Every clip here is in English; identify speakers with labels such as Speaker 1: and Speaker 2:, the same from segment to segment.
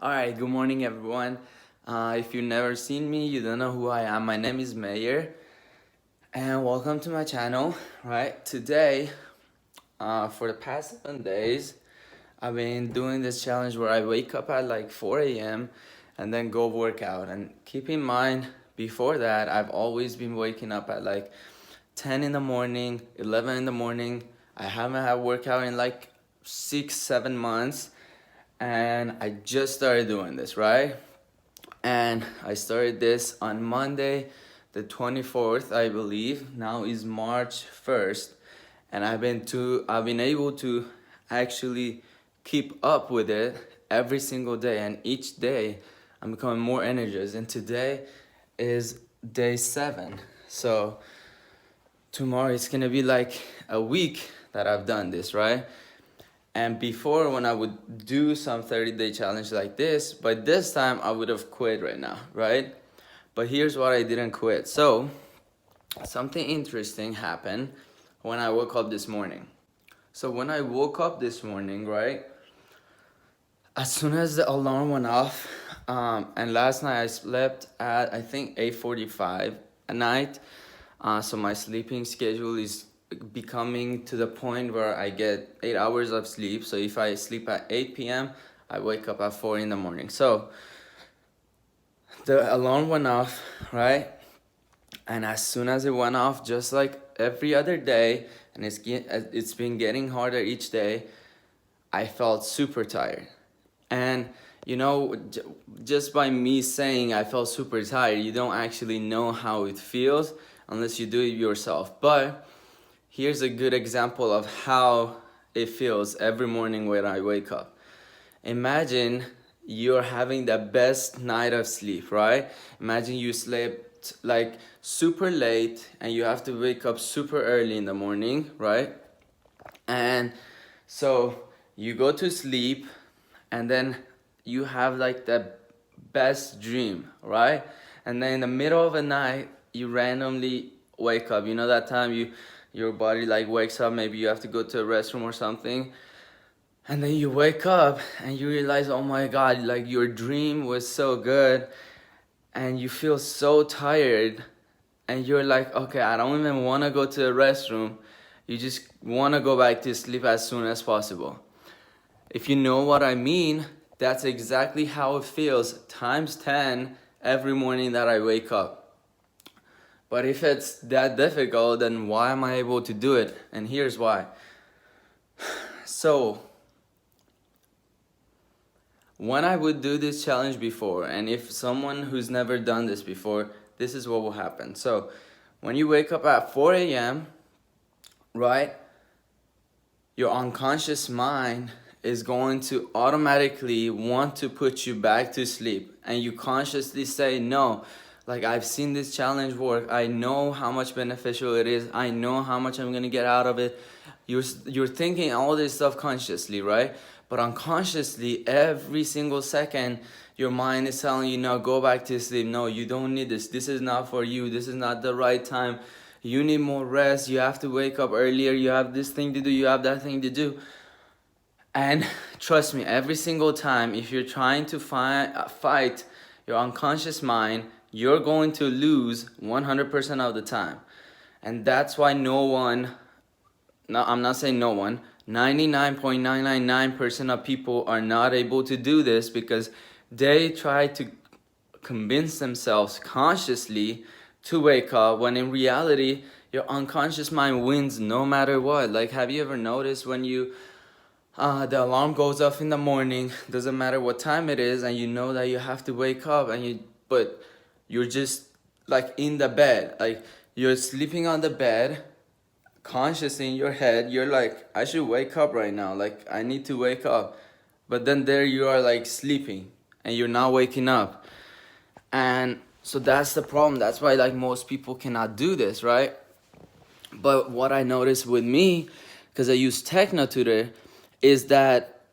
Speaker 1: Alright, good morning everyone. If you've never seen me, you don't know who I am. My name is Mahyar and welcome to my channel. Right, today, for the past 7 days, I've been doing this challenge where I wake up at like 4 a.m. and then go work out. And keep in mind, before that, I've always been waking up at like 10 in the morning, 11 in the morning. I haven't had workout in like 6, 7 months. And I just started doing this, right? And I started this on Monday, the 24th, I believe. Now is March 1st, and I've been able to actually keep up with it every single day, and each day I'm becoming more energized. And today is day 7. So tomorrow it's gonna be like a week that I've done this, right? And before, when I would do some 30-day challenge like this, by this time I would have quit right now, right? But here's what I didn't quit. So something interesting happened when I woke up this morning. So when I woke up this morning, right, as soon as the alarm went off, and last night I slept at I think 8:45 at night. So my sleeping schedule is becoming to the point where I get 8 hours of sleep. So if I sleep at 8 p.m., I wake up at 4 in the morning. So the alarm went off, right? And as soon as it went off, just like every other day, and it's been getting harder each day, I felt super tired. And you know, just by me saying I felt super tired, you don't actually know how it feels unless you do it yourself. But here's a good example of how it feels every morning when I wake up. Imagine you're having the best night of sleep, right? Imagine you slept like super late and you have to wake up super early in the morning, right? And so you go to sleep and then you have like the best dream, right? And then in the middle of the night, you randomly wake up. You know that time your body like wakes up, maybe you have to go to a restroom or something, and then you wake up and you realize, oh my god, like your dream was so good, and you feel so tired, and you're like, okay, I don't even want to go to the restroom. You just want to go back to sleep as soon as possible. If you know what I mean, that's exactly how it feels times 10 every morning that I wake up. But if it's that difficult, then why am I able to do it? And here's why. So when I would do this challenge before, and if someone who's never done this before, this is what will happen. So when you wake up at 4 a.m., right, your unconscious mind is going to automatically want to put you back to sleep, and you consciously say no. Like, I've seen this challenge work. I know how much beneficial it is. I know how much I'm gonna get out of it. You're thinking all this stuff consciously, right? But unconsciously, every single second, your mind is telling you, no, go back to sleep. No, you don't need this. This is not for you. This is not the right time. You need more rest. You have to wake up earlier. You have this thing to do. You have that thing to do. And trust me, every single time, if you're trying to fight your unconscious mind, you're going to lose 100% of the time. And that's why I'm not saying no one, 99.999% of people are not able to do this because they try to convince themselves consciously to wake up, when in reality, your unconscious mind wins no matter what. Like, have you ever noticed when the alarm goes off in the morning, doesn't matter what time it is, and you know that you have to wake up, but you're just like in the bed, like you're sleeping on the bed, consciously in your head, you're like, I should wake up right now, like I need to wake up. But then there you are, like sleeping, and you're not waking up. And so that's the problem. That's why like most people cannot do this, right? But what I noticed with me, because I use Techno Tutor, is that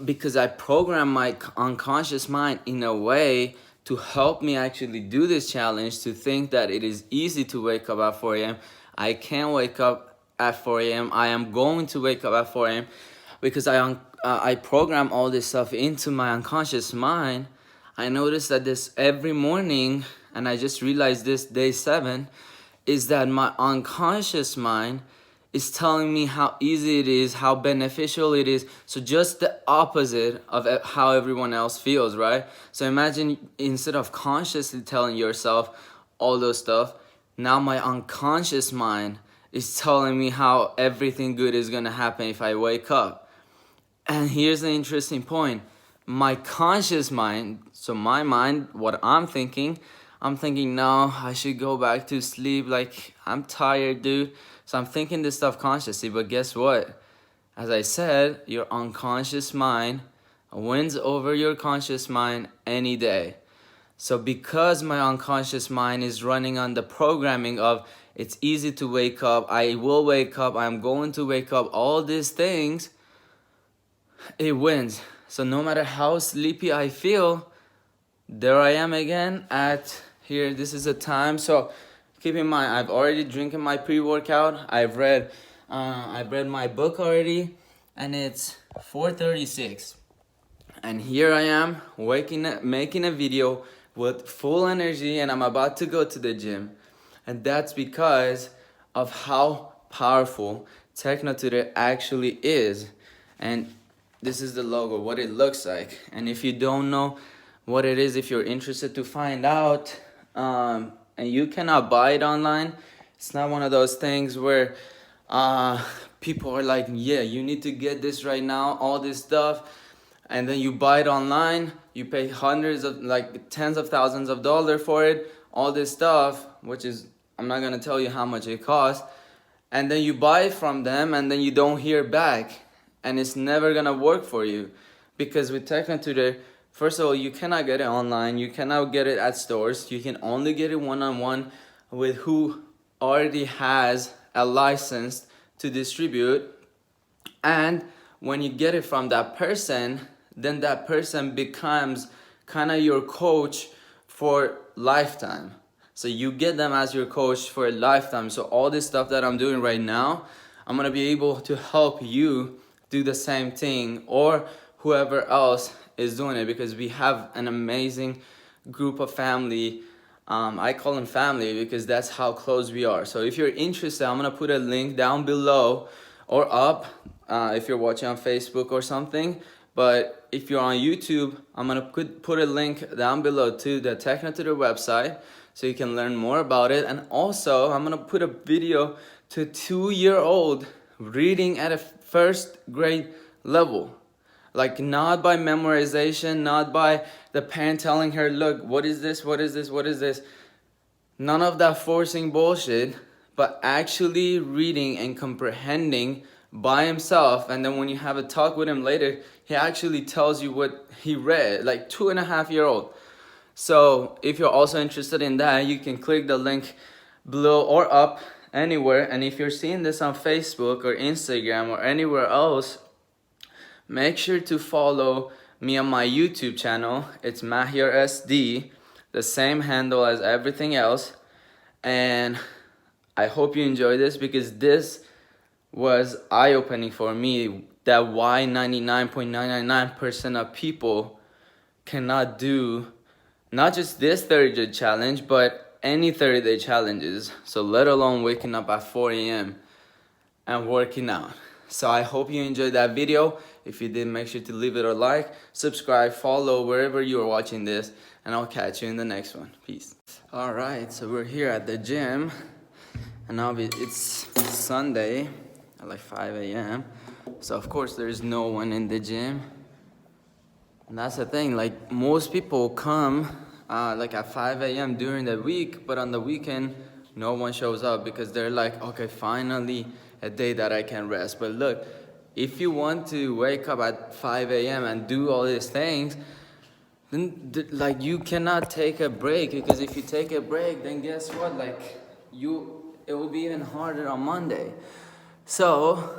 Speaker 1: because I program my unconscious mind in a way to help me actually do this challenge, to think that it is easy to wake up at 4 a.m. I can wake up at 4 a.m. I am going to wake up at 4 a.m. because I program all this stuff into my unconscious mind. I noticed that this every morning, and I just realized this day 7, is that my unconscious mind is telling me how easy it is, how beneficial it is. So just the opposite of how everyone else feels, right? So imagine, instead of consciously telling yourself all those stuff, now my unconscious mind is telling me how everything good is gonna happen if I wake up. And here's the interesting point. My conscious mind, so my mind, what I'm thinking, no, I should go back to sleep, like I'm tired, dude. So I'm thinking this stuff consciously, but guess what? As I said, your unconscious mind wins over your conscious mind any day. So because my unconscious mind is running on the programming of it's easy to wake up, I will wake up, I'm going to wake up, all these things, it wins. So no matter how sleepy I feel, there I am again at here. This is the time. So keep in mind, I've already drinking my pre-workout. I've read my book already, and it's 4:36. And here I am waking up, making a video with full energy, and I'm about to go to the gym. And that's because of how powerful Techno Tutor actually is. And this is the logo, what it looks like. And if you don't know what it is, if you're interested to find out, and you cannot buy it online, it's not one of those things where people are like, yeah, you need to get this right now, all this stuff, and then you buy it online, you pay hundreds of, like tens of thousands of dollars for it, all this stuff, which is, I'm not gonna tell you how much it costs, and then you buy it from them, and then you don't hear back, and it's never gonna work for you. Because with Techno Tutor, first of all, you cannot get it online, you cannot get it at stores, you can only get it one-on-one with who already has a license to distribute. And when you get it from that person, then that person becomes kind of your coach for lifetime. So you get them as your coach for a lifetime. So all this stuff that I'm doing right now, I'm gonna be able to help you do the same thing, or whoever else is doing it, because we have an amazing group of family. I call them family because that's how close we are. So if you're interested, I'm gonna put a link down below or up if you're watching on Facebook or something. But if you're on YouTube, I'm gonna put a link down below to the Techno Tutor website so you can learn more about it. And also, I'm gonna put a video to a 2-year-old reading at a first grade level. Like, not by memorization, not by the parent telling her, look, what is this, what is this, what is this? None of that forcing bullshit, but actually reading and comprehending by himself. And then when you have a talk with him later, he actually tells you what he read, like 2.5-year-old. So if you're also interested in that, you can click the link below or up, anywhere. And if you're seeing this on Facebook or Instagram or anywhere else, make sure to follow me on my YouTube channel. It's Mahyar SD, the same handle as everything else. And I hope you enjoy this, because this was eye-opening for me, that why 99.999% of people cannot do not just this 30-day challenge, but any 30-day challenges. So let alone waking up at 4 a.m. and working out. So I hope you enjoyed that video. If you did, make sure to leave it a like, subscribe, follow wherever you are watching this, and I'll catch you in the next one. Peace. All right, so we're here at the gym, and now it's Sunday at like 5 a.m. So of course there's no one in the gym. And that's the thing, like most people come like at 5 a.m. during the week, but on the weekend, no one shows up because they're like, okay, finally a day that I can rest. But look, if you want to wake up at 5 a.m. and do all these things, then like you cannot take a break, because if you take a break, then guess what? Like it will be even harder on Monday. So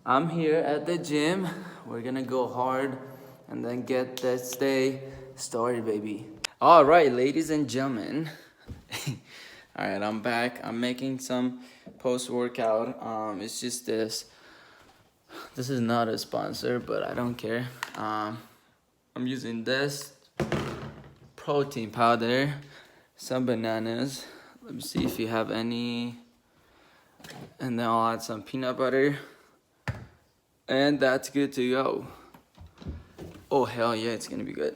Speaker 1: I'm here at the gym. We're gonna go hard and then get this day started, baby. All right, ladies and gentlemen. All right, I'm back. I'm making some post-workout. It's just this This is not a sponsor, but I don't care. I'm using this protein powder, some bananas. Let me see if you have any. And then I'll add some peanut butter. And that's good to go. Oh, hell yeah, it's gonna be good.